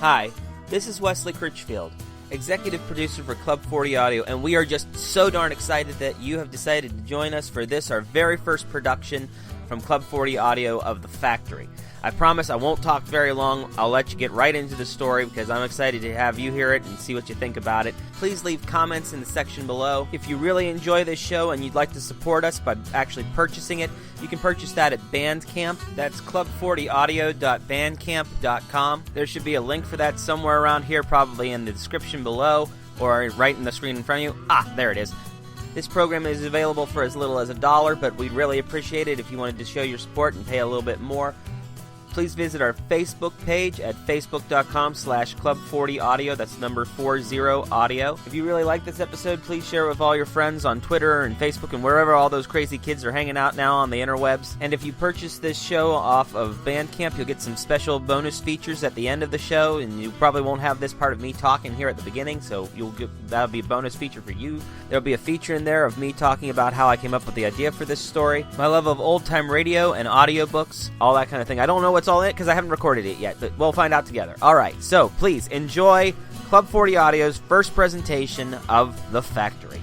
Hi, this is Wesley Critchfield, executive producer for Club 40 Audio, and we are just so darn excited that you have decided to join us for this, our very first production from Club 40 Audio of The Factory. I promise I won't talk very long. I'll let you get right into the story because I'm excited to have you hear it and see what you think about it. Please leave comments in the section below. If you really enjoy this show and you'd like to support us by actually purchasing it, you can purchase that at Bandcamp. That's club40audio.bandcamp.com. There should be a link for that somewhere around here, probably in the description below or right in the screen in front of you. There it is. This program is available for as little as $1, but we'd really appreciate it if you wanted to show your support and pay a little bit more. Please visit our Facebook page at facebook.com/Club40Audio. That's number 40 audio. If you really like this episode, please share it with all your friends on Twitter and Facebook and wherever all those crazy kids are hanging out now on the interwebs. And if you purchase this show off of Bandcamp, you'll get some special bonus features at the end of the show, and you probably won't have this part of me talking here at the beginning, so that'll be a bonus feature for you. There'll be a feature in there of me talking about how I came up with the idea for this story, my love of old-time radio and audiobooks, all that kind of thing. I don't know what's all in it because I haven't recorded it yet, but we'll find out together. Alright, so please enjoy Club 40 Audio's first presentation of The Factory.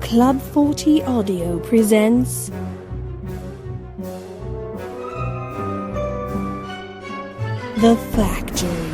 Club 40 Audio presents The Factory.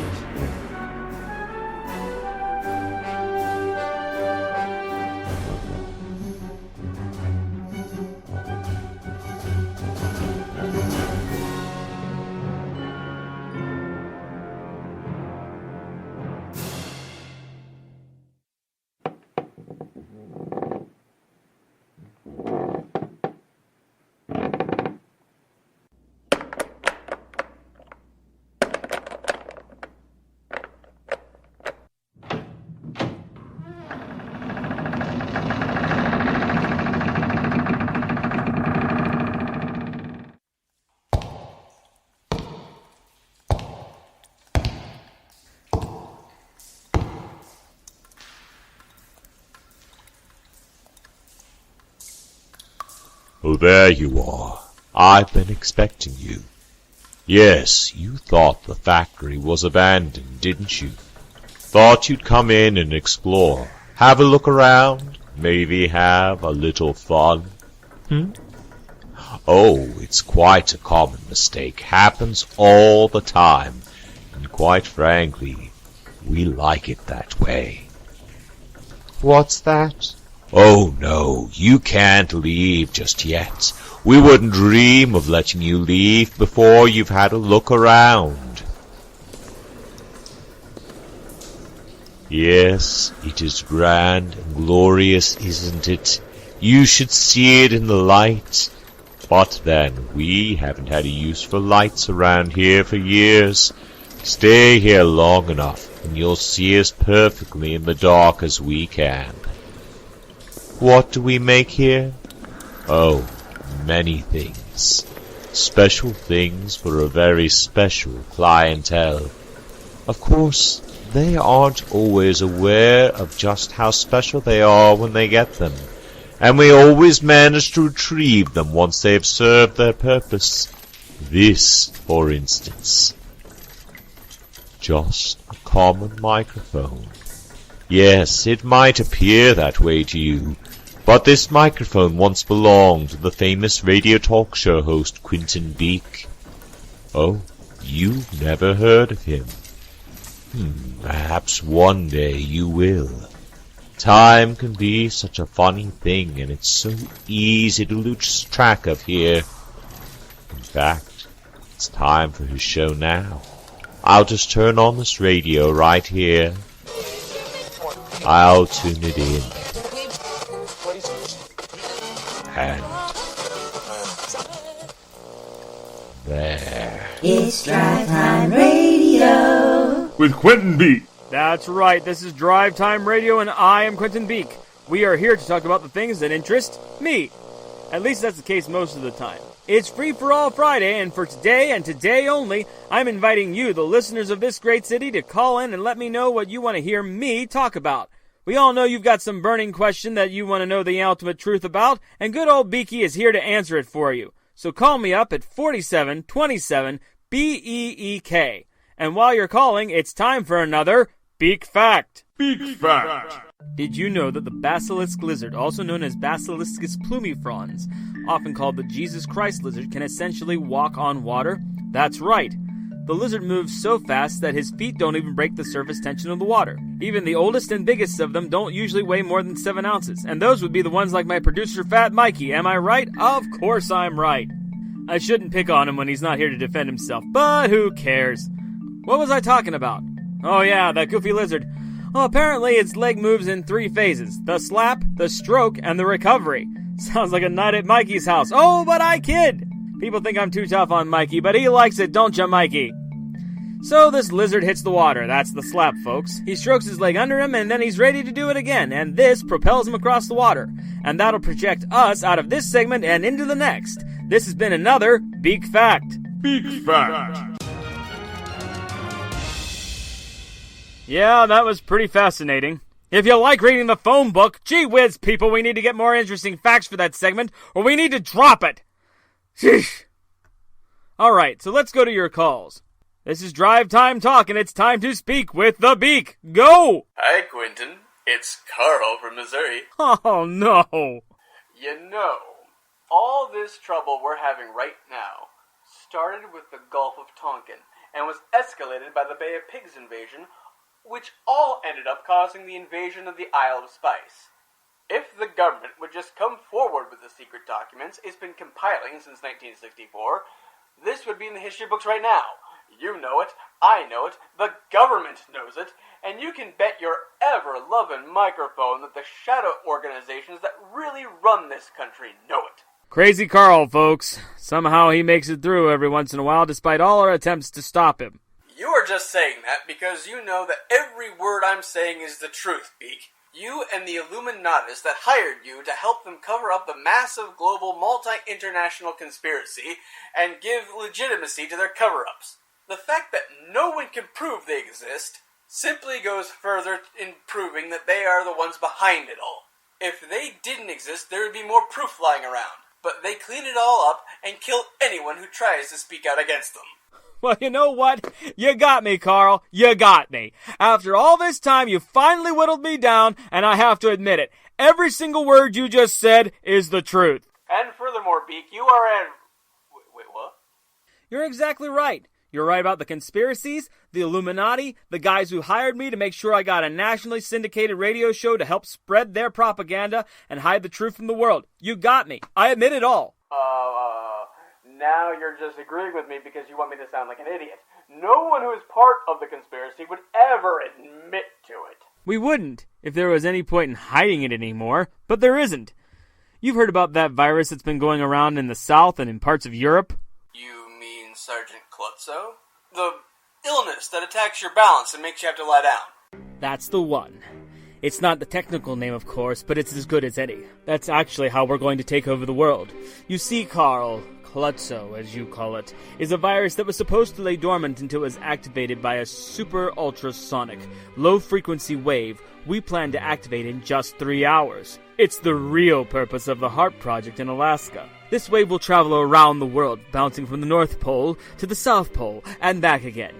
Oh, there you are. I've been expecting you. Yes, you thought the factory was abandoned, didn't you? Thought you'd come in and explore, have a look around, maybe have a little fun? Oh, it's quite a common mistake. Happens all the time. And quite frankly, we like it that way. What's that? Oh, no, you can't leave just yet. We wouldn't dream of letting you leave before you've had a look around. Yes, it is grand and glorious, isn't it? You should see it in the light. But then, we haven't had a use for lights around here for years. Stay here long enough, and you'll see as perfectly in the dark as we can. What do we make here? Oh, many things. Special things for a very special clientele. Of course, they aren't always aware of just how special they are when they get them, and we always manage to retrieve them once they've served their purpose. This, for instance. Just a common microphone. Yes, it might appear that way to you, but this microphone once belonged to the famous radio talk show host Quinton Beek. Oh, you've never heard of him. Perhaps one day you will. Time can be such a funny thing, and it's so easy to lose track of here. In fact, it's time for his show now. I'll just turn on this radio right here. I'll tune it in. And there. It's Drive Time Radio with Quentin Beak. That's right, this is Drive Time Radio, and I am Quentin Beek. We are here to talk about the things that interest me. At least that's the case most of the time. It's Free for All Friday, and for today and today only, I'm inviting you, the listeners of this great city, to call in and let me know what you want to hear me talk about. We all know you've got some burning question that you want to know the ultimate truth about, and good old Becky is here to answer it for you. So call me up at 4727 BEEK. And while you're calling, it's time for another Beek Fact. Beek Fact. Did you know that the basilisk lizard, also known as Basiliscus plumifrons, often called the Jesus Christ lizard, can essentially walk on water? That's right. The lizard moves so fast that his feet don't even break the surface tension of the water. Even the oldest and biggest of them don't usually weigh more than 7 ounces, and those would be the ones like my producer Fat Mikey. Am I right? Of course I'm right. I shouldn't pick on him when he's not here to defend himself, but who cares? What was I talking about? Oh yeah, that goofy lizard. Well, apparently its leg moves in 3 phases. The slap, the stroke, and the recovery. Sounds like a night at Mikey's house. Oh, but I kid! People think I'm too tough on Mikey, but he likes it, don't ya, Mikey? So this lizard hits the water. That's the slap, folks. He strokes his leg under him, and then he's ready to do it again, and this propels him across the water. And that'll project us out of this segment and into the next. This has been another Beek Fact. Beek Fact. Yeah, that was pretty fascinating. If you like reading the phone book, gee whiz, people, we need to get more interesting facts for that segment, or we need to drop it. Sheesh. Alright, so let's go to your calls. This is Drive Time Talk, and it's time to speak with the Beak. Go! Hi, Quinton. It's Carl from Missouri. Oh, no. You know, all this trouble we're having right now started with the Gulf of Tonkin and was escalated by the Bay of Pigs invasion, which all ended up causing the invasion of the Isle of Spice. If the government would just come forward with the secret documents it's been compiling since 1964, this would be in the history books right now. You know it, I know it, the government knows it, and you can bet your ever-loving microphone that the shadow organizations that really run this country know it. Crazy Carl, folks. Somehow he makes it through every once in a while despite all our attempts to stop him. You are just saying that because you know that every word I'm saying is the truth, Beak. You and the Illuminatis that hired you to help them cover up the massive global multi-international conspiracy and give legitimacy to their cover-ups. The fact that no one can prove they exist simply goes further in proving that they are the ones behind it all. If they didn't exist, there would be more proof lying around. But they clean it all up and kill anyone who tries to speak out against them. Well, you know what? You got me, Carl. You got me. After all this time, you finally whittled me down, and I have to admit it. Every single word you just said is the truth. And furthermore, Beak, you are an... Wait, what? You're exactly right. You're right about the conspiracies, the Illuminati, the guys who hired me to make sure I got a nationally syndicated radio show to help spread their propaganda and hide the truth from the world. You got me. I admit it all. Now you're just agreeing with me because you want me to sound like an idiot. No one who is part of the conspiracy would ever admit to it. We wouldn't, if there was any point in hiding it anymore, but there isn't. You've heard about that virus that's been going around in the South and in parts of Europe? You mean Sgt Clip? The illness that attacks your balance and makes you have to lie down. That's the one. It's not the technical name, of course, but it's as good as any. That's actually how we're going to take over the world. You see, Carl, Klutzo, as you call it, is a virus that was supposed to lay dormant until it was activated by a super ultrasonic, low-frequency wave we plan to activate in just 3 hours. It's the real purpose of the HARP project in Alaska. This wave will travel around the world, bouncing from the North Pole to the South Pole and back again.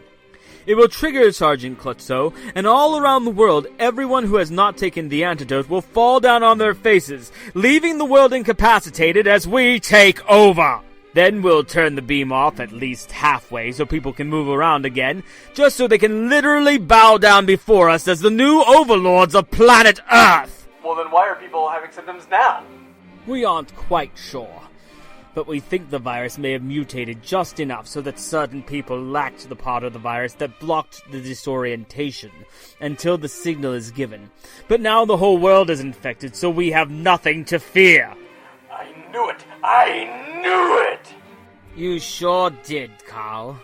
It will trigger Sgt Klutzo, and all around the world, everyone who has not taken the antidote will fall down on their faces, leaving the world incapacitated as we take over. Then we'll turn the beam off at least halfway so people can move around again, just so they can literally bow down before us as the new overlords of planet Earth. Well, then why are people having symptoms now? We aren't quite sure, but we think the virus may have mutated just enough so that certain people lacked the part of the virus that blocked the disorientation until the signal is given. But now the whole world is infected, so we have nothing to fear. I knew it! I knew it! You sure did, Carl.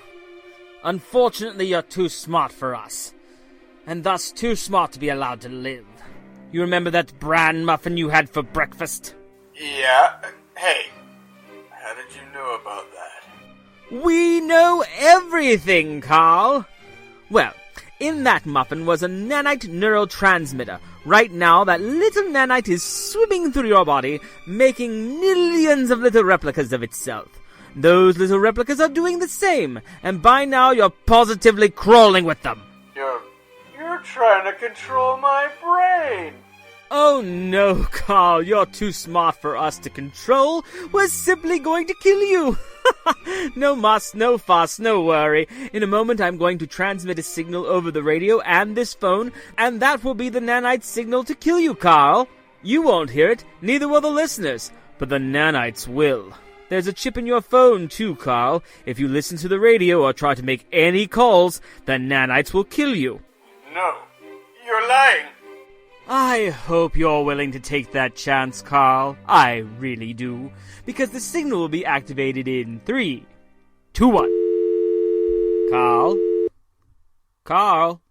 Unfortunately, you're too smart for us, and thus too smart to be allowed to live. You remember that bran muffin you had for breakfast? Yeah. Hey, how did you know about that? We know everything, Carl! Well, in that muffin was a nanite neurotransmitter. Right now, that little nanite is swimming through your body, making millions of little replicas of itself. those little replicas are doing the same, and by now you're positively crawling with them. You're trying to control my brain. Oh no, Carl, you're too smart for us to control. We're simply going to kill you. No muss, no fuss, no worry. In a moment I'm going to transmit a signal over the radio and this phone, and that will be the nanites' signal to kill you, Carl. You won't hear it, neither will the listeners, but the nanites will. There's a chip in your phone too, Carl. If you listen to the radio or try to make any calls, the nanites will kill you. No, you're lying. I hope you're willing to take that chance, Carl. I really do. Because the signal will be activated in 3, 2, 1. Carl? Carl?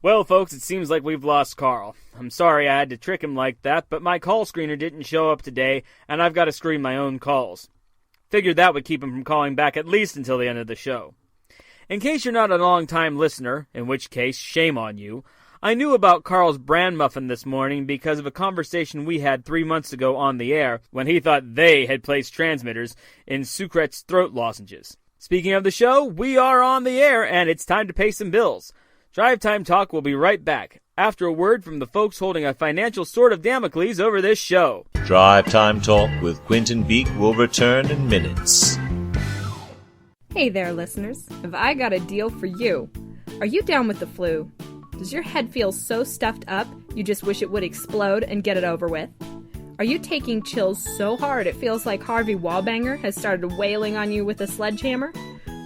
Well, folks, it seems like we've lost Carl. I'm sorry I had to trick him like that, but my call screener didn't show up today, and I've got to screen my own calls. Figured that would keep him from calling back at least until the end of the show. In case you're not a long-time listener, in which case, shame on you, I knew about Carl's bran muffin this morning because of a conversation we had 3 months ago on the air when he thought they had placed transmitters in Sucret's throat lozenges. Speaking of the show, we are on the air and it's time to pay some bills. Drive Time Talk will be right back after a word from the folks holding a financial sword of Damocles over this show. Drive Time Talk with Quinton Beek will return in minutes. Hey there, listeners. Have I got a deal for you? Are you down with the flu? Does your head feel so stuffed up you just wish it would explode and get it over with? Are you taking chills so hard it feels like Harvey Wallbanger has started wailing on you with a sledgehammer?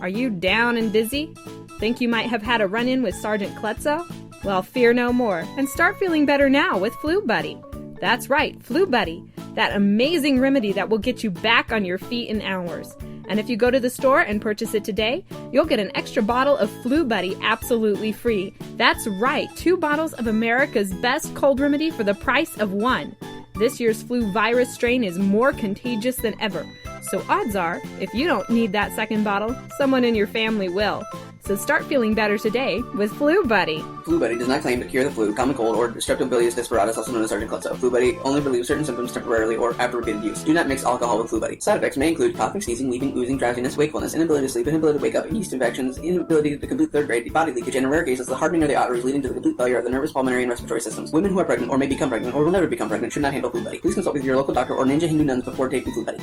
Are you down and dizzy? Think you might have had a run-in with Sgt Clip? Well, fear no more and start feeling better now with Flu Buddy. That's right, Flu Buddy, that amazing remedy that will get you back on your feet in hours. And if you go to the store and purchase it today, you'll get an extra bottle of Flu Buddy absolutely free. That's right, 2 bottles of America's best cold remedy for the price of 1. This year's flu virus strain is more contagious than ever. So odds are, if you don't need that second bottle, someone in your family will. So start feeling better today with Flu Buddy. Flu Buddy does not claim to cure the flu, common cold, or streptobilius disperatus, also known as Sgt Clip. Flu Buddy only relieves certain symptoms temporarily or after repeated use. Do not mix alcohol with Flu Buddy. Side effects may include coughing, sneezing, weeping, oozing, drowsiness, wakefulness, inability to sleep, inability to wake up, yeast infections, inability to complete third grade, body leakage, and in rare cases, the hardening of the arteries leading to the complete failure of the nervous, pulmonary, and respiratory systems. Women who are pregnant or may become pregnant or will never become pregnant should not handle Flu Buddy. Please consult with your local doctor or Ninja Hindu nuns before taking Flu Buddy.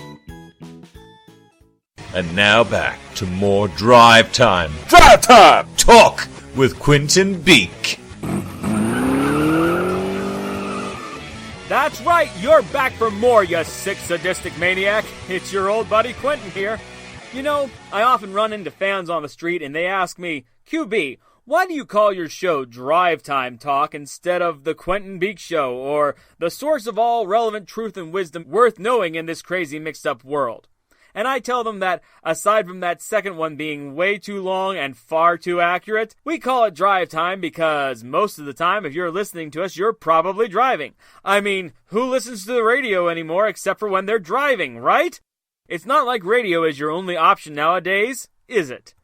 And now back to more Drive Time. Drive Time Talk with Quentin Beak. That's right, you're back for more, you sick sadistic maniac. It's your old buddy Quentin here. You know, I often run into fans on the street and they ask me, QB, why do you call your show Drive Time Talk instead of The Quentin Beak Show, or the source of all relevant truth and wisdom worth knowing in this crazy mixed-up world? And I tell them that, aside from that second one being way too long and far too accurate, we call it Drive Time because most of the time, if you're listening to us, you're probably driving. I mean, who listens to the radio anymore except for when they're driving, right? It's not like radio is your only option nowadays, is it?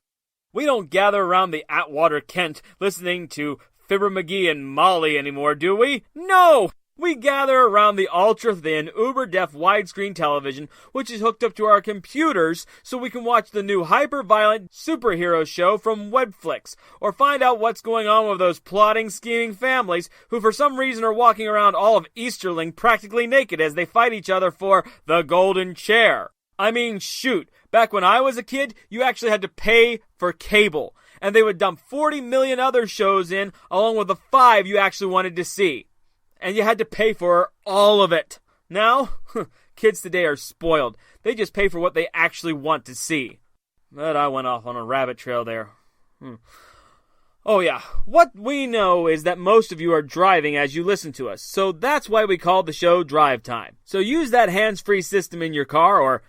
We don't gather around the Atwater Kent listening to Fibber McGee and Molly anymore, do we? No! We gather around the ultra-thin, uber-deaf widescreen television, which is hooked up to our computers so we can watch the new hyper-violent superhero show from Webflix, or find out what's going on with those plotting, scheming families who for some reason are walking around all of Easterling practically naked as they fight each other for the golden chair. I mean, shoot, back when I was a kid, you actually had to pay for cable, and they would dump 40 million other shows in along with the 5 you actually wanted to see. And you had to pay for all of it. Now, kids today are spoiled. They just pay for what they actually want to see. But I went off on a rabbit trail there. Oh yeah, what we know is that most of you are driving as you listen to us, so that's why we call the show Drive Time. So use that hands-free system in your car, or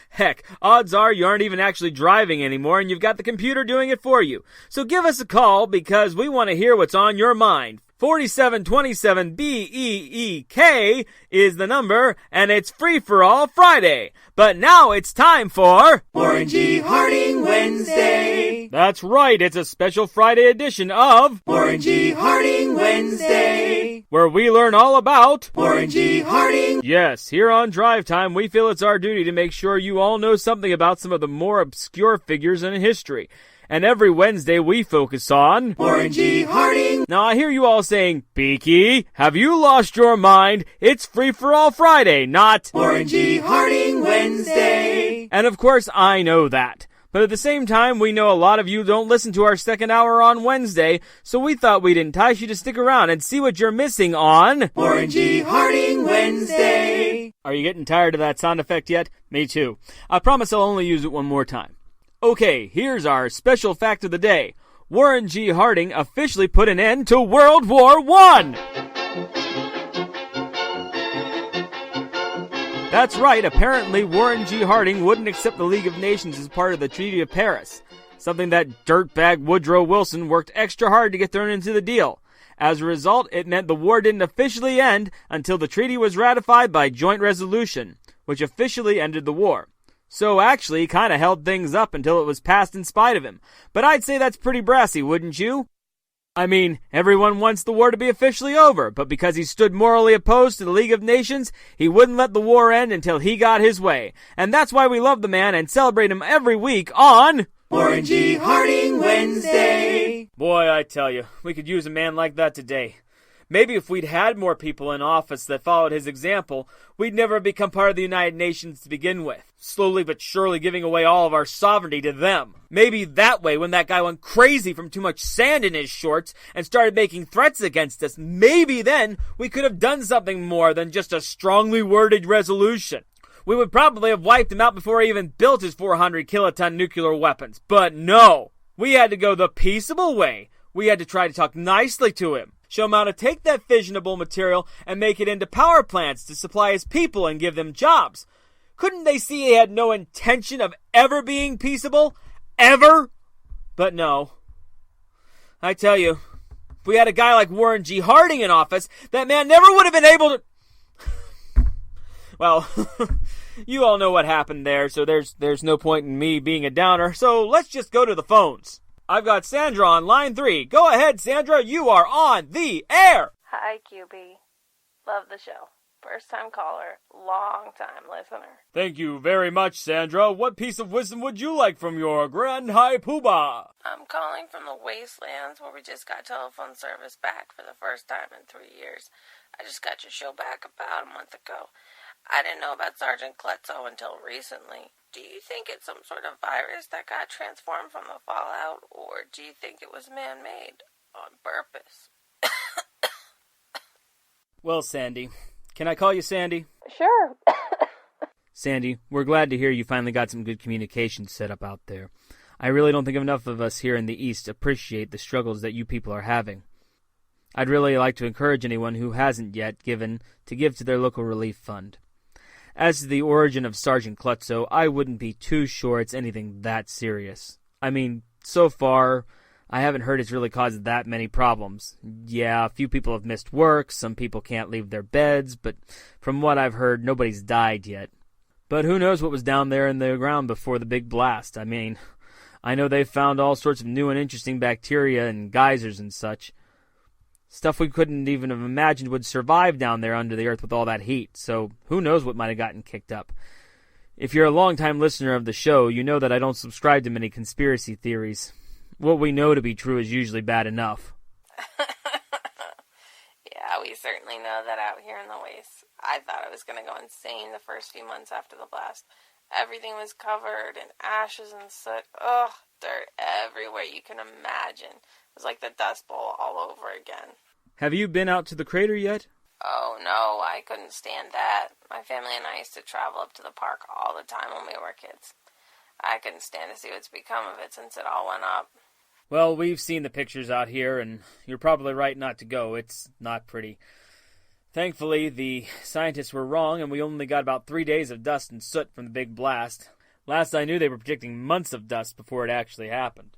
heck, odds are you aren't even actually driving anymore and you've got the computer doing it for you. So give us a call because we want to hear what's on your mind. 4727 BEEK is the number, and it's Free for All Friday. But now it's time for Warren G. Harding Wednesday. That's right, it's a special Friday edition of Warren G. Harding Wednesday, where we learn all about Warren G. Harding Yes, here on Drive Time, we feel it's our duty to make sure you all know something about some of the more obscure figures in history. And every Wednesday we focus on Warren G. Harding. Now I hear you all saying, Beaky, have you lost your mind? It's Free for All Friday, not Warren G. Harding Wednesday. And of course I know that. But at the same time, we know a lot of you don't listen to our second hour on Wednesday, so we thought we'd entice you to stick around and see what you're missing on Warren G. Harding Wednesday. Are you getting tired of that sound effect yet? Me too. I promise I'll only use it one more time. Okay, here's our special fact of the day. Warren G. Harding officially put an end to World War I! That's right, apparently Warren G. Harding wouldn't accept the League of Nations as part of the Treaty of Paris, something that dirtbag Woodrow Wilson worked extra hard to get thrown into the deal. As a result, it meant the war didn't officially end until the treaty was ratified by joint resolution, which officially ended the war. So actually, he kind of held things up until it was passed in spite of him. But I'd say that's pretty brassy, wouldn't you? I mean, everyone wants the war to be officially over, but because he stood morally opposed to the League of Nations, he wouldn't let the war end until he got his way. And that's why we love the man and celebrate him every week on Warren G. Harding Wednesday. Boy, I tell you, we could use a man like that today. Maybe if we'd had more people in office that followed his example, we'd never become part of the United Nations to begin with, slowly but surely giving away all of our sovereignty to them. Maybe that way, when that guy went crazy from too much sand in his shorts and started making threats against us, maybe then we could have done something more than just a strongly worded resolution. We would probably have wiped him out before he even built his 400-kiloton nuclear weapons. But no, we had to go the peaceable way. We had to try to talk nicely to him. Show him how to take that fissionable material and make it into power plants to supply his people and give them jobs. Couldn't they see he had no intention of ever being peaceable? Ever? But no. I tell you, if we had a guy like Warren G. Harding in office, that man never would have been able to... Well, you all know what happened there, so there's no point in me being a downer, so let's just go to the phones. I've got Sandra on line 3. Go ahead, Sandra. You are on the air. Hi, QB. Love the show. First-time caller, long-time listener. Thank you very much, Sandra. What piece of wisdom would you like from your Grand High Poobah? I'm calling from the wastelands where we just got telephone service back for the first time in 3 years. I just got your show back about a month ago. I didn't know about Sgt Clip until recently. Do you think it's some sort of virus that got transformed from the fallout, or do you think it was man-made on purpose? Well, Sandy. Can I call you Sandy? Sure. Sandy, we're glad to hear you finally got some good communication set up out there. I really don't think enough of us here in the East appreciate the struggles that you people are having. I'd really like to encourage anyone who hasn't yet given to give to their local relief fund. As to the origin of Sgt. Klutzo, I wouldn't be too sure it's anything that serious. I mean, so far, I haven't heard it's really caused that many problems. Yeah, a few people have missed work, some people can't leave their beds, but from what I've heard, nobody's died yet. But who knows what was down there in the ground before the big blast? I mean, I know they've found all sorts of new and interesting bacteria and geysers and such. Stuff we couldn't even have imagined would survive down there under the earth with all that heat, so who knows what might have gotten kicked up. If you're a long-time listener of the show, you know that I don't subscribe to many conspiracy theories. What we know to be true is usually bad enough. Yeah, we certainly know that out here in the wastes. I thought I was going to go insane the first few months after the blast. Everything was covered in ashes and soot. Ugh, dirt everywhere you can imagine. It was like the Dust Bowl all over again. Have you been out to the crater yet? Oh, no, I couldn't stand that. My family and I used to travel up to the park all the time when we were kids. I couldn't stand to see what's become of it since it all went up. Well, we've seen the pictures out here, and you're probably right not to go. It's not pretty. Thankfully, the scientists were wrong, and we only got about 3 days of dust and soot from the big blast. Last I knew, they were predicting months of dust before it actually happened.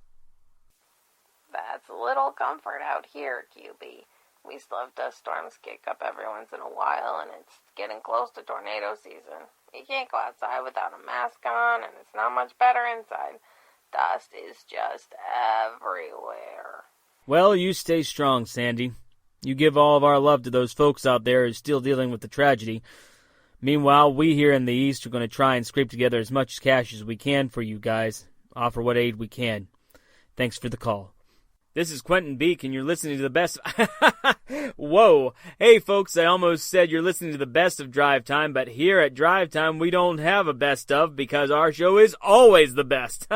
That's little comfort out here, QB. We still have dust storms kick up every once in a while, and it's getting close to tornado season. You can't go outside without a mask on, and it's not much better inside. Dust is just everywhere. Well, you stay strong, Sandy. You give all of our love to those folks out there who are still dealing with the tragedy. Meanwhile, we here in the East are going to try and scrape together as much cash as we can for you guys. Offer what aid we can. Thanks for the call. This is Quentin Beek, and you're listening to the best... Whoa. Hey, folks, I almost said you're listening to the best of Drive Time, but here at Drive Time, we don't have a best of because our show is always the best.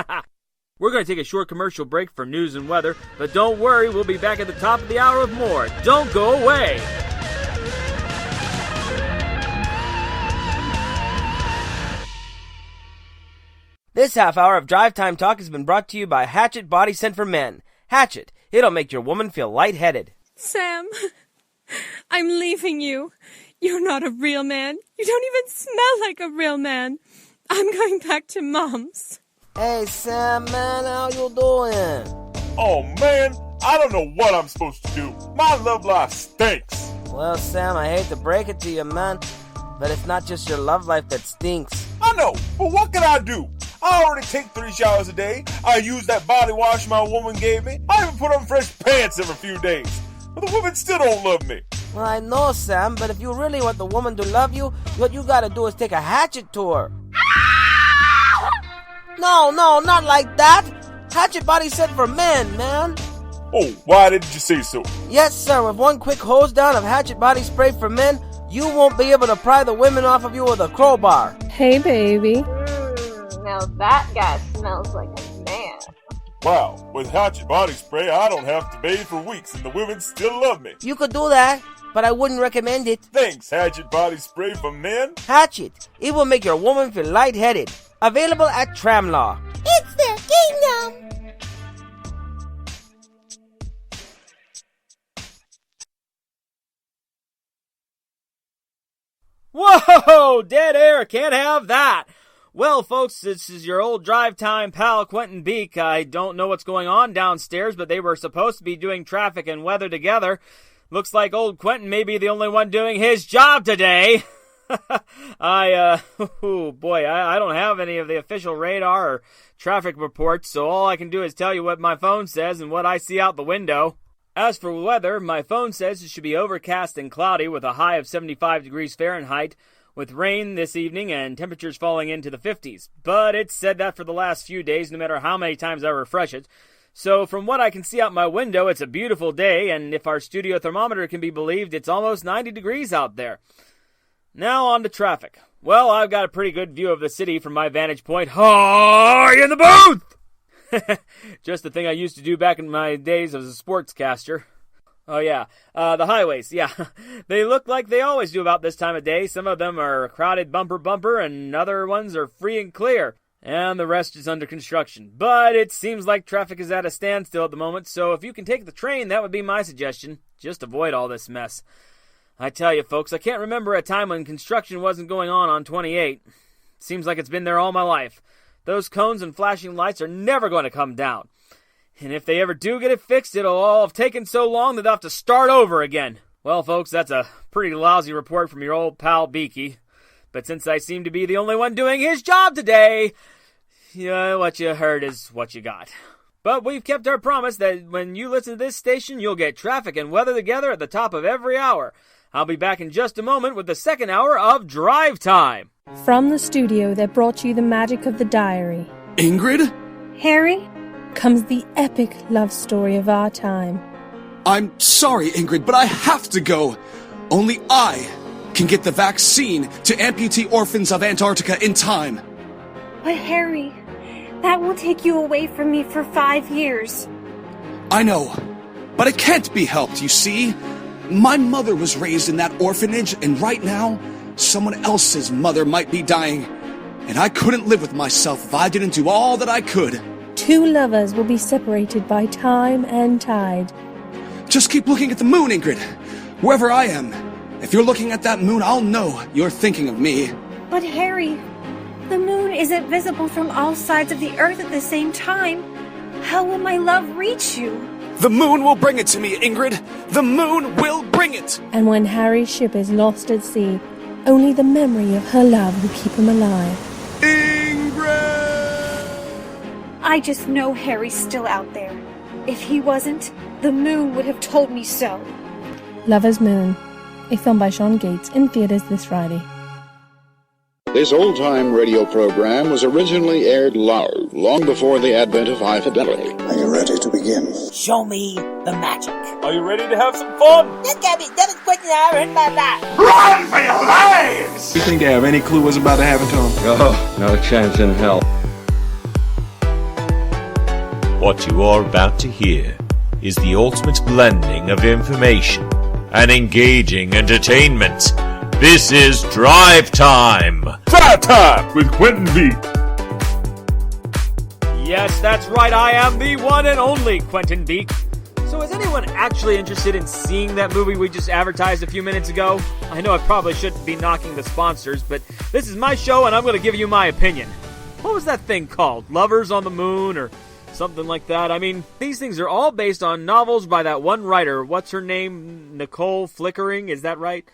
We're going to take a short commercial break for news and weather, but don't worry, we'll be back at the top of the hour with more. Don't go away. This half hour of Drive Time Talk has been brought to you by Hatchet Body Scent for Men. Hatchet. It'll make your woman feel lightheaded. Sam, I'm leaving you. You're not a real man. You don't even smell like a real man. I'm going back to Mom's. Hey, Sam, man, how you doing? Oh, man, I don't know what I'm supposed to do. My love life stinks. Well, Sam, I hate to break it to you, man, but it's not just your love life that stinks. I know, but what can I do? I already take 3 showers a day. I use that body wash my woman gave me. I even put on fresh pants every few days. But the woman still don't love me. Well, I know, Sam, but if you really want the woman to love you, what you gotta do is take a hatchet to her. No, not like that. Hatchet Body Scent for Men, man. Oh, why didn't you say so? Yes, sir, with one quick hose down of Hatchet Body Spray for Men, you won't be able to pry the women off of you with a crowbar. Hey, baby. Now that guy smells like a man. Wow, with Hatchet Body Spray, I don't have to bathe for weeks and the women still love me. You could do that, but I wouldn't recommend it. Thanks, Hatchet Body Spray for Men. Hatchet. It will make your woman feel lightheaded. Available at Tramlaw. It's their kingdom! Whoa! Dead air! Can't have that! Well, folks, this is your old Drive Time pal, Quentin Beak. I don't know what's going on downstairs, but they were supposed to be doing traffic and weather together. Looks like old Quentin may be the only one doing his job today. I don't have any of the official radar or traffic reports, so all I can do is tell you what my phone says and what I see out the window. As for weather, my phone says it should be overcast and cloudy with a high of 75 degrees Fahrenheit, with rain this evening and temperatures falling into the 50s. But it's said that for the last few days, no matter how many times I refresh it. So from what I can see out my window, it's a beautiful day, and if our studio thermometer can be believed, it's almost 90 degrees out there. Now on to traffic. Well, I've got a pretty good view of the city from my vantage point. Are you in the booth? Just the thing I used to do back in my days as a sportscaster. Oh, yeah. The highways, yeah. They look like they always do about this time of day. Some of them are crowded bumper, and other ones are free and clear. And the rest is under construction. But it seems like traffic is at a standstill at the moment, so if you can take the train, that would be my suggestion. Just avoid all this mess. I tell you, folks, I can't remember a time when construction wasn't going on 28. Seems like it's been there all my life. Those cones and flashing lights are never going to come down. And if they ever do get it fixed, it'll all have taken so long that they'll have to start over again. Well, folks, that's a pretty lousy report from your old pal Beaky. But since I seem to be the only one doing his job today, yeah, what you heard is what you got. But we've kept our promise that when you listen to this station, you'll get traffic and weather together at the top of every hour. I'll be back in just a moment with the second hour of Drive Time. From the studio that brought you the magic of the diary. Ingrid? Harry? Comes the epic love story of our time. I'm sorry, Ingrid, but I have to go. Only I can get the vaccine to amputee orphans of Antarctica in time. But Harry, that will take you away from me for 5 years. I know, but it can't be helped, you see. My mother was raised in that orphanage, and right now, someone else's mother might be dying. And I couldn't live with myself if I didn't do all that I could. 2 lovers will be separated by time and tide. Just keep looking at the moon, Ingrid. Wherever I am, if you're looking at that moon, I'll know you're thinking of me. But Harry, the moon isn't visible from all sides of the earth at the same time. How will my love reach you? The moon will bring it to me, Ingrid. The moon will bring it. And when Harry's ship is lost at sea, only the memory of her love will keep him alive. Ingrid! I just know Harry's still out there. If he wasn't, the moon would have told me so. Lover's Moon, a film by Sean Gates, in theaters this Friday. This old-time radio program was originally aired live, long before the advent of high fidelity. Are you ready to begin? Show me the magic. Are you ready to have some fun? That can't be done as quick as I heard my back. Run for your lives! You think they have any clue what's about to happen to them? Oh, no chance in hell. What you are about to hear is the ultimate blending of information and engaging entertainment. This is Drive Time! Drive Time with Quentin Beek. Yes, that's right, I am the one and only Quentin Beak. So is anyone actually interested in seeing that movie we just advertised a few minutes ago? I know I probably shouldn't be knocking the sponsors, but this is my show and I'm going to give you my opinion. What was that thing called? Lovers on the Moon or something like that? I mean, these things are all based on novels by that one writer. What's her name? Nicole Flickering, is that right?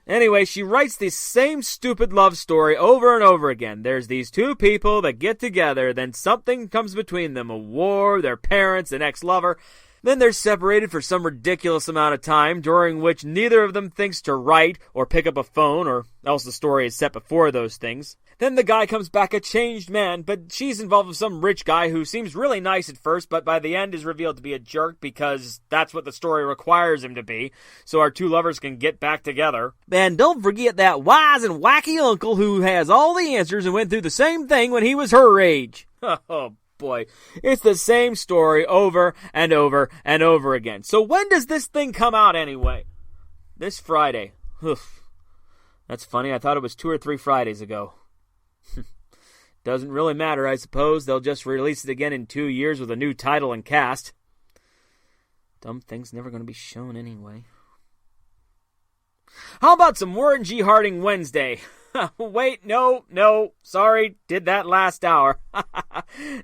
Anyway, she writes the same stupid love story over and over again. There's these two people that get together, then something comes between them, a war, their parents, an ex-lover. Then they're separated for some ridiculous amount of time, during which neither of them thinks to write or pick up a phone, or else the story is set before those things. Then the guy comes back a changed man, but she's involved with some rich guy who seems really nice at first, but by the end is revealed to be a jerk because that's what the story requires him to be, so our two lovers can get back together. And don't forget that wise and wacky uncle who has all the answers and went through the same thing when he was her age. Oh, boy, it's the same story over and over and over again. So when does this thing come out anyway? This Friday. Oof. That's funny, I thought it was 2 or 3 Fridays ago. Doesn't really matter, I suppose. They'll just release it again in 2 years with a new title and cast. Dumb thing's never going to be shown anyway. How about some Warren G. Harding Wednesday? Wait, no, sorry, did that last hour.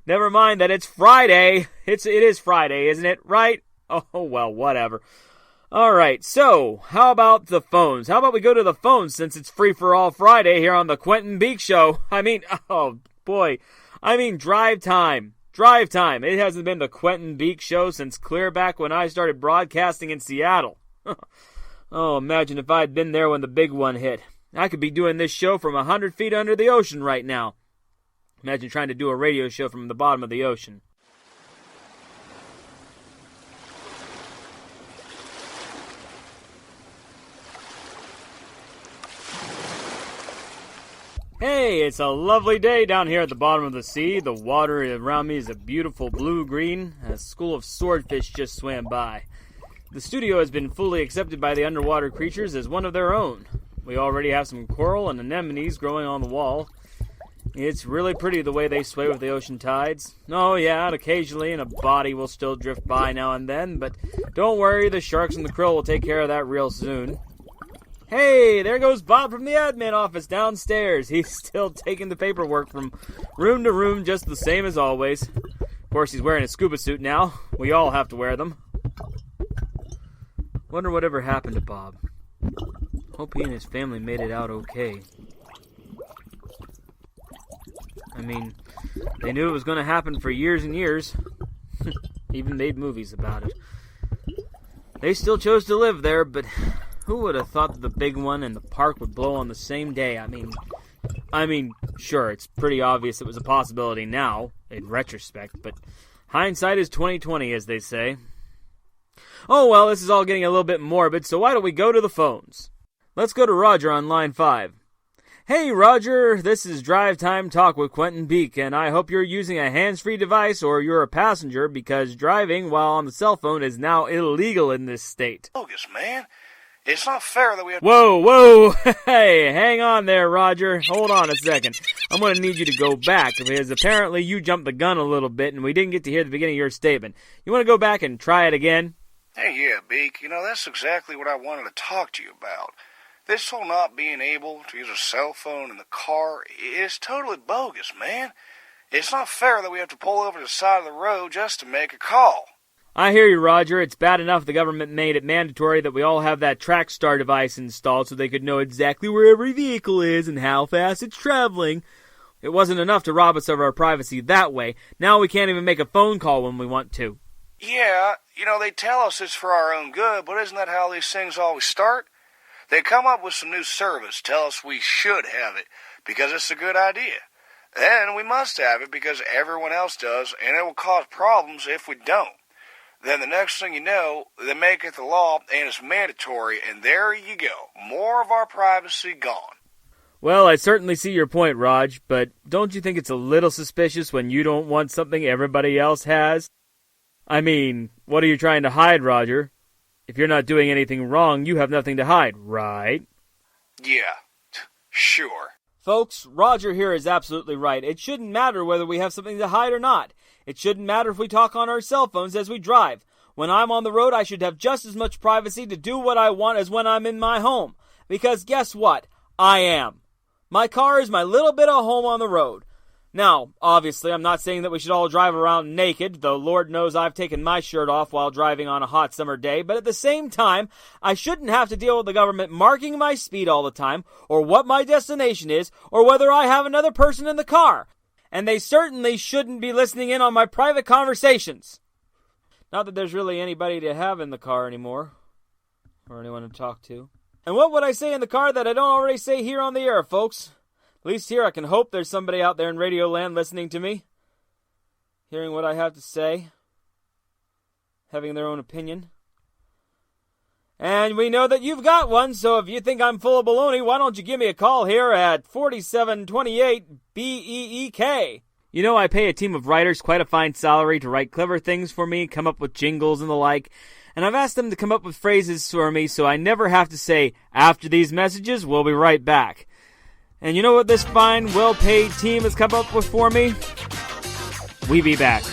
Never mind that it's Friday. It is Friday, isn't it? Right? Oh, well, whatever. All right, so how about the phones? How about we go to the phones since it's Free for All Friday here on the Quentin Beak Show? Oh, boy. Drive Time. Drive Time. It hasn't been the Quentin Beak Show since clear back when I started broadcasting in Seattle. Oh, imagine if I'd been there when the big one hit. I could be doing this show from 100 feet under the ocean right now. Imagine trying to do a radio show from the bottom of the ocean. Hey, it's a lovely day down here at the bottom of the sea. The water around me is a beautiful blue-green. A school of swordfish just swam by. The studio has been fully accepted by the underwater creatures as one of their own. We already have some coral and anemones growing on the wall. It's really pretty the way they sway with the ocean tides. Oh yeah, and occasionally a body will still drift by now and then, but don't worry, the sharks and the krill will take care of that real soon. Hey, there goes Bob from the admin office downstairs. He's still taking the paperwork from room to room just the same as always. Of course, he's wearing a scuba suit now. We all have to wear them. Wonder whatever happened to Bob. Hope he and his family made it out okay. They knew it was going to happen for years and years. Even made movies about it. They still chose to live there, but who would have thought that the big one and the park would blow on the same day? Sure, it's pretty obvious it was a possibility now, in retrospect, but hindsight is 20/20, as they say. Oh well, this is all getting a little bit morbid, so why don't we go to the phones? Let's go to Roger on line 5. Hey Roger, this is Drive Time Talk with Quentin Beak, and I hope you're using a hands-free device or you're a passenger because driving while on the cell phone is now illegal in this state. Bogus, man. It's not fair that we have... Whoa! Hey, hang on there, Roger. Hold on a second. I'm going to need you to go back because apparently you jumped the gun a little bit and we didn't get to hear the beginning of your statement. You want to go back and try it again? Hey, yeah, Beak. That's exactly what I wanted to talk to you about. This whole not being able to use a cell phone in the car is totally bogus, man. It's not fair that we have to pull over to the side of the road just to make a call. I hear you, Roger. It's bad enough the government made it mandatory that we all have that TrackStar device installed so they could know exactly where every vehicle is and how fast it's traveling. It wasn't enough to rob us of our privacy that way. Now we can't even make a phone call when we want to. Yeah, they tell us it's for our own good, but isn't that how these things always start? They come up with some new service, tell us we should have it, because it's a good idea. Then we must have it because everyone else does, and it will cause problems if we don't. Then the next thing you know, they make it the law, and it's mandatory, and there you go. More of our privacy gone. Well, I certainly see your point, Raj, but don't you think it's a little suspicious when you don't want something everybody else has? I mean, what are you trying to hide, Roger? If you're not doing anything wrong, you have nothing to hide, right? Yeah, sure. Folks, Roger here is absolutely right. It shouldn't matter whether we have something to hide or not. It shouldn't matter if we talk on our cell phones as we drive. When I'm on the road, I should have just as much privacy to do what I want as when I'm in my home. Because guess what? I am. My car is my little bit of home on the road. Now, obviously, I'm not saying that we should all drive around naked, though Lord knows I've taken my shirt off while driving on a hot summer day, but at the same time, I shouldn't have to deal with the government marking my speed all the time, or what my destination is, or whether I have another person in the car. And they certainly shouldn't be listening in on my private conversations. Not that there's really anybody to have in the car anymore, or anyone to talk to. And what would I say in the car that I don't already say here on the air, folks? At least here I can hope there's somebody out there in Radio Land listening to me, hearing what I have to say, having their own opinion. And we know that you've got one, so if you think I'm full of baloney, why don't you give me a call here at 4728 BEEK. You know, I pay a team of writers quite a fine salary to write clever things for me, come up with jingles and the like, and I've asked them to come up with phrases for me so I never have to say, after these messages, we'll be right back. And you know what this fine, well-paid team has come up with for me? We be back.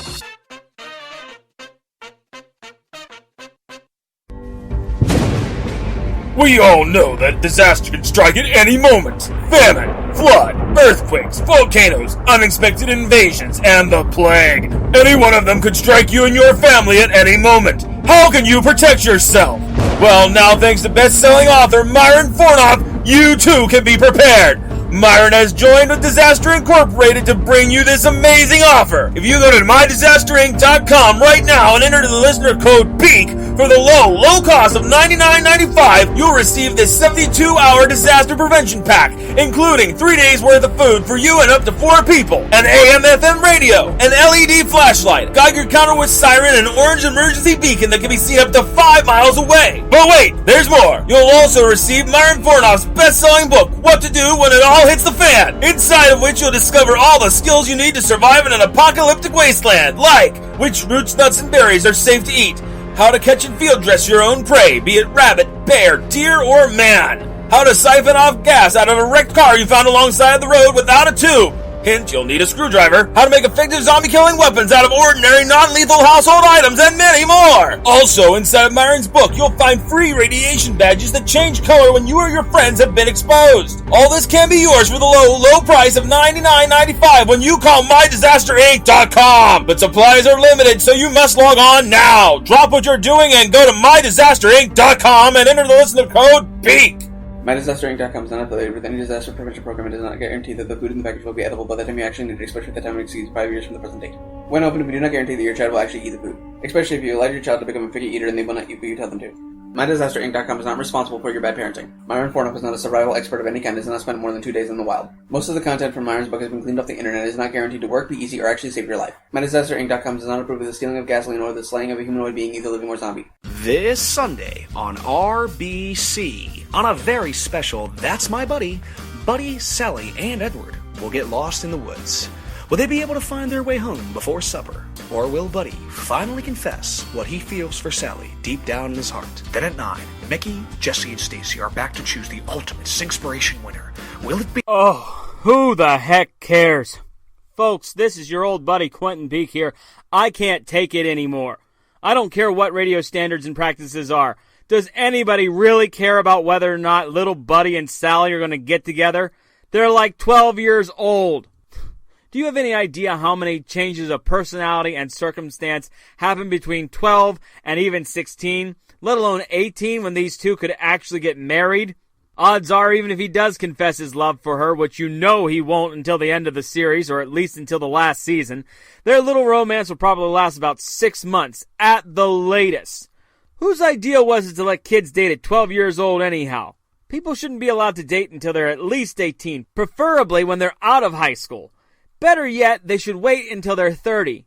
We all know that disaster can strike at any moment. Famine, flood, earthquakes, volcanoes, unexpected invasions, and the plague. Any one of them could strike you and your family at any moment. How can you protect yourself? Well, now thanks to best-selling author Myron Fornoff, you too can be prepared. Myron has joined with Disaster Incorporated to bring you this amazing offer. If you go to MyDisasterInc.com right now and enter the listener code BEAK for the low cost of $99.95, you'll receive this 72-hour disaster prevention pack, including 3 days worth of food for you and up to 4 people, an AM/FM radio, an LED flashlight, Geiger counter with siren, and an orange emergency beacon that can be seen up to 5 miles away. But wait, there's more. You'll also receive Myron Fornoff's best-selling book, What to Do When It All Hits the Fan, inside of which you'll discover all the skills you need to survive in an apocalyptic wasteland, like which roots, nuts, and berries are safe to eat, how to catch and field dress your own prey, be it rabbit, bear, deer, or man, how to siphon off gas out of a wrecked car you found alongside the road without a tube. Hint, you'll need a screwdriver. How to make effective zombie-killing weapons out of ordinary, non-lethal household items, and many more! Also, inside of Myron's book, you'll find free radiation badges that change color when you or your friends have been exposed. All this can be yours for the low price of $99.95 when you call MyDisasterInc.com. But supplies are limited, so you must log on now. Drop what you're doing and go to MyDisasterInc.com and enter the listener code BEAK. MyDisasterInc.com is not affiliated with any disaster prevention program and does not guarantee that the food in the package will be edible by the time you actually need it, especially if the time exceeds 5 years from the present date. When opened, we do not guarantee that your child will actually eat the food, especially if you allow your child to become a picky eater and they will not eat what you tell them to. MyDisasterInc.com is not responsible for your bad parenting. Myron Fornoff is not a survival expert of any kind and has not spent more than 2 days in the wild. Most of the content from Myron's book has been cleaned off the internet and is not guaranteed to work, be easy, or actually save your life. MyDisasterInc.com does not approve of the stealing of gasoline or the slaying of a humanoid being, either living or zombie. This Sunday on RBC, on a very special That's My Buddy, Buddy, Sally, and Edward will get lost in the woods. Will they be able to find their way home before supper? Or will Buddy finally confess what he feels for Sally deep down in his heart? Then at 9, Mickey, Jesse, and Stacy are back to choose the ultimate Singspiration winner. Will it be... Oh, who the heck cares? Folks, this is your old buddy Quentin Beek here. I can't take it anymore. I don't care what radio standards and practices are. Does anybody really care about whether or not little Buddy and Sally are going to get together? They're like 12 years old. Do you have any idea how many changes of personality and circumstance happen between 12 and even 16, let alone 18 when these two could actually get married? Odds are, even if he does confess his love for her, which you know he won't until the end of the series, or at least until the last season, their little romance will probably last about 6 months, at the latest. Whose idea was it to let kids date at 12 years old anyhow? People shouldn't be allowed to date until they're at least 18, preferably when they're out of high school. Better yet, they should wait until they're 30,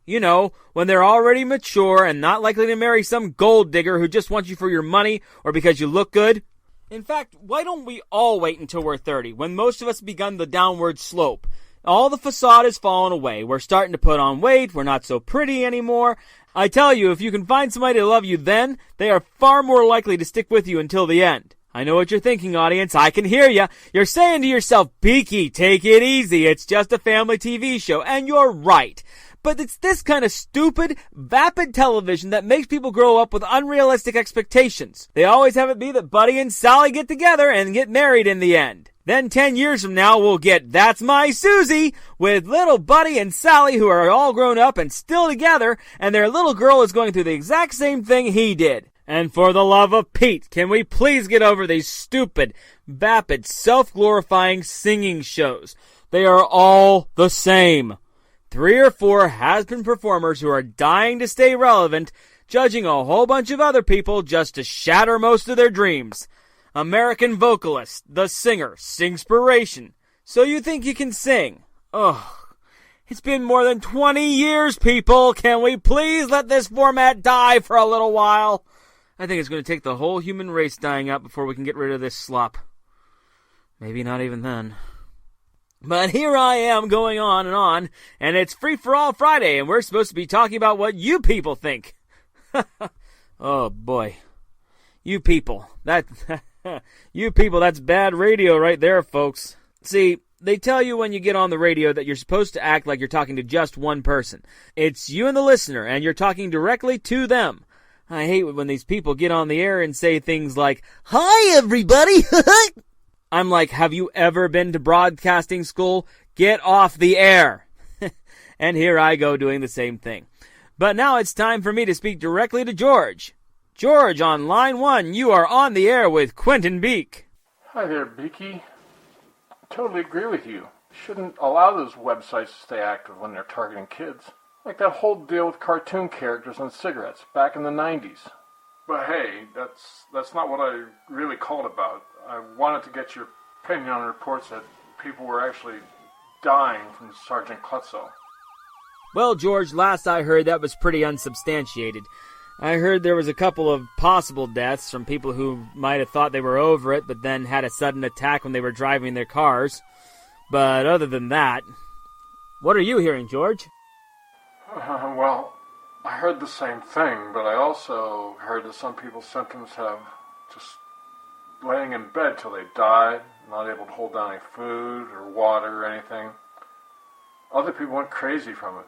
when they're already mature and not likely to marry some gold digger who just wants you for your money or because you look good. In fact, why don't we all wait until we're 30, when most of us begun the downward slope? All the facade has fallen away. We're starting to put on weight. We're not so pretty anymore. I tell you, if you can find somebody to love you then, they are far more likely to stick with you until the end. I know what you're thinking, audience. I can hear you. You're saying to yourself, Beaky, take it easy. It's just a family TV show. And you're right. But it's this kind of stupid, vapid television that makes people grow up with unrealistic expectations. They always have it be that Buddy and Sally get together and get married in the end. Then 10 years from now, we'll get That's My Susie with little Buddy and Sally who are all grown up and still together, and their little girl is going through the exact same thing he did. And for the love of Pete, can we please get over these stupid, vapid, self-glorifying singing shows? They are all the same. 3 or 4 has-been performers who are dying to stay relevant, judging a whole bunch of other people just to shatter most of their dreams. American vocalist, the singer, singspiration. So you think you can sing? Ugh. It's been more than 20 years, people. Can we please let this format die for a little while? I think it's going to take the whole human race dying out before we can get rid of this slop. Maybe not even then. But here I am going on, and it's Free For All Friday, and we're supposed to be talking about what you people think. Oh, boy. You people. You people, that's bad radio right there, folks. See, they tell you when you get on the radio that you're supposed to act like you're talking to just one person. It's you and the listener, and you're talking directly to them. I hate when these people get on the air and say things like, "Hi, everybody!" I'm like, have you ever been to broadcasting school? Get off the air. And here I go doing the same thing. But now it's time for me to speak directly to George. George, on line 1, you are on the air with Quentin Beek. Hi there, Becky. Totally agree with you. Shouldn't allow those websites to stay active when they're targeting kids. Like that whole deal with cartoon characters and cigarettes back in the 90s. But hey, that's not what I really called about. I wanted to get your opinion on reports that people were actually dying from Sgt Clip. Well, George, last I heard that was pretty unsubstantiated. I heard there was a couple of possible deaths from people who might have thought they were over it, but then had a sudden attack when they were driving their cars. But other than that, what are you hearing, George? Well, I heard the same thing, but I also heard that some people's symptoms have just laying in bed till they died, not able to hold down any food or water or anything. Other people went crazy from it.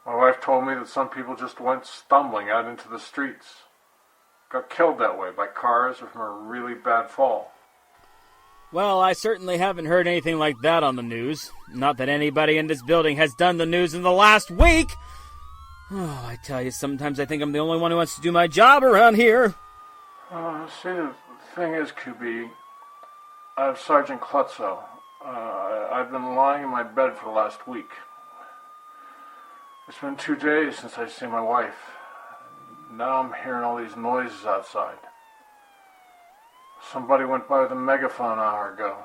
My wife told me that some people just went stumbling out into the streets. Got killed that way by cars or from a really bad fall. Well, I certainly haven't heard anything like that on the news. Not that anybody in this building has done the news in the last week. Oh, I tell you, sometimes I think I'm the only one who wants to do my job around here. See, the thing is, QB, I have Sgt Clip. I've been lying in my bed for the last week. It's been 2 days since I see my wife. Now I'm hearing all these noises outside. Somebody went by with a megaphone an hour ago,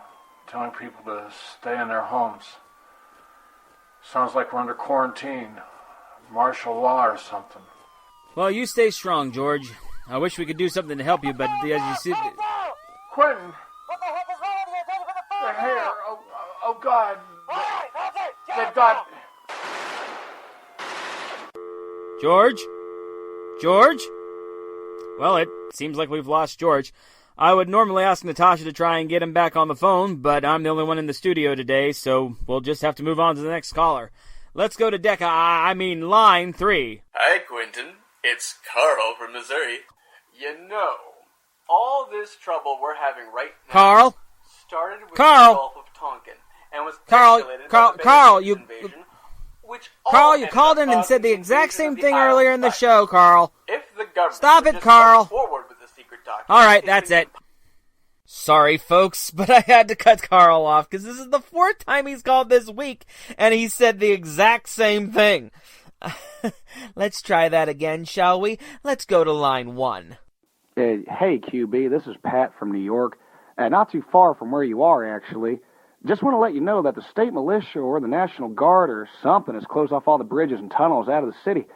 telling people to stay in their homes. Sounds like we're under quarantine, martial law or something. Well, you stay strong, George. I wish we could do something to help you, but as you see... Quentin! What the heck is wrong with you? Take it for the phone! They're here! Oh God! They've got... George? George? Well, it seems like we've lost George. I would normally ask Natasha to try and get him back on the phone, but I'm the only one in the studio today, so we'll just have to move on to the next caller. Let's go to line 3. Hi, Quentin. It's Carl from Missouri. You know, all this trouble we're having right now Carl? started with Carl? the Gulf of Tonkin and was Carl, escalated Carl, by the Carl, Becky you... invasion, which Carl, you ended called up in and said the causing exact invasion same of the thing island earlier in the site. show, Carl. If the government Stop would it, just Carl. go forward with the secret document, All right, that's it. Sorry, folks, but I had to cut Carl off because this is the 4th time he's called this week, and he said the exact same thing. Let's try that again, shall we? Let's go to line 1. Hey, QB, this is Pat from New York. Not too far from where you are, actually. Just want to let you know that the state militia or the National Guard or something has closed off all the bridges and tunnels out of the city.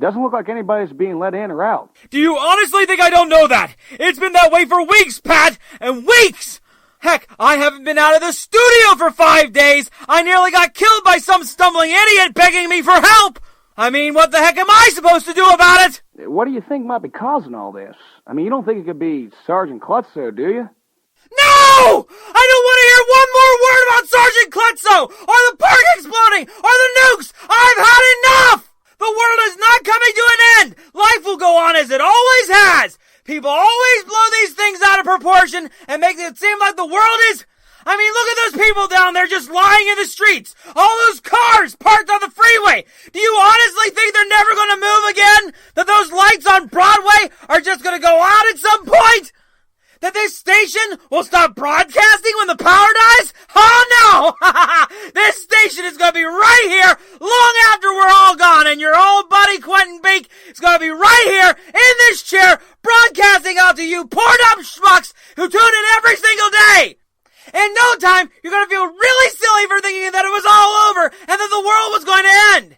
Doesn't look like anybody's being let in or out. Do you honestly think I don't know that? It's been that way for weeks, Pat! And weeks! Heck, I haven't been out of the studio for 5 days! I nearly got killed by some stumbling idiot begging me for help! I mean, what the heck am I supposed to do about it? What do you think might be causing all this? I mean, you don't think it could be Sgt Clip, do you? No! I don't want to hear one more word about Sgt. Klutzo, or the park exploding, or the nukes! I've had enough! The world is not coming to an end! Life will go on as it always has! People always blow these things out of proportion and make it seem like the world is... I mean, look at those people down there just lying in the streets! All those cars parked on the freeway! Do you honestly think they're never going to move again? That those lights on Broadway are just going to go out at some point? That this station will stop broadcasting when the power dies? Oh no! This station is going to be right here long after we're all gone, and your old buddy Quentin Beak is going to be right here in this chair broadcasting out to you poured up schmucks who tune in every single day! In no time, you're going to feel really silly for thinking that it was all over and that the world was going to end!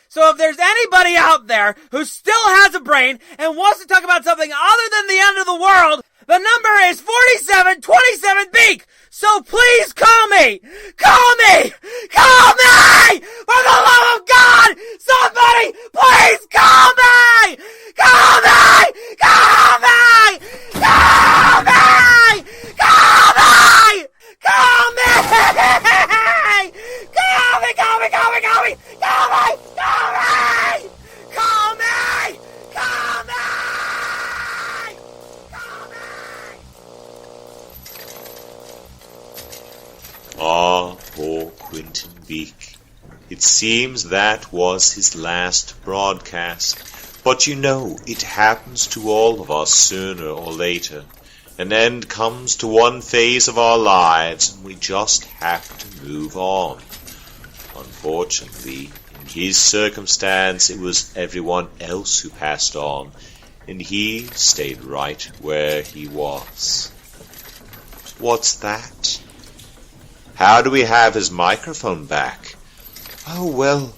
So if there's anybody out there who still has a brain and wants to talk about something other than the end of the world, the number is 4727 Beek! So please call me! Call me! Call me! For the love of God! Somebody please call me! Call me! Call me! Call me! Call me! Call me! Call me! Call me! Call me! Call me! Call me! Call me! Call me! Call me! Ah, poor Quinton Beek. It seems that was his last broadcast. But you know, it happens to all of us sooner or later. An end comes to one phase of our lives, and we just have to move on. Unfortunately, in his circumstance, it was everyone else who passed on, and he stayed right where he was. What's that? How do we have his microphone back? Oh, well,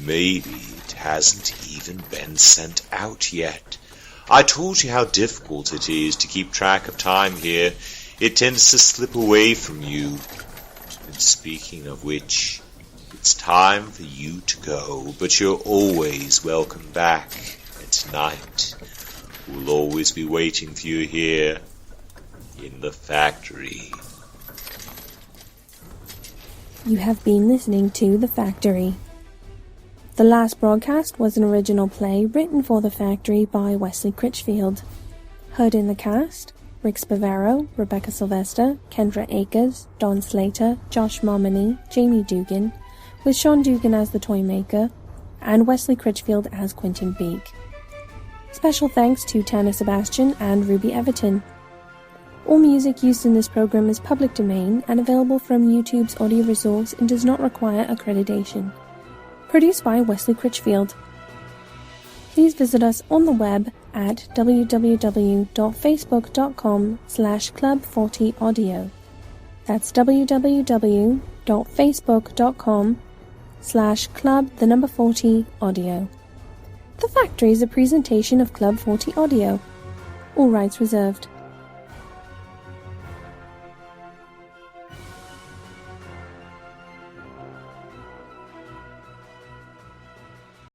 maybe it hasn't even been sent out yet. I told you how difficult it is to keep track of time here. It tends to slip away from you. And speaking of which, it's time for you to go, but you're always welcome back at night. We'll always be waiting for you here in the factory. You have been listening to The Factory. The last broadcast was an original play written for The Factory by Wesley Critchfield. Heard in the cast, Rick Spavaro, Rebecca Sylvester, Kendra Akers, Don Slater, Josh Momini, Jamie Dugan, with Sean Dugan as the toy maker, and Wesley Critchfield as Quinton Beek. Special thanks to Tanner Sebastian and Ruby Everton. All music used in this program is public domain and available from YouTube's audio resource and does not require accreditation. Produced by Wesley Critchfield. Please visit us on the web at www.facebook.com/club40audio. That's www.facebook.com/club40audio. The Factory is a presentation of Club 40 Audio. All rights reserved.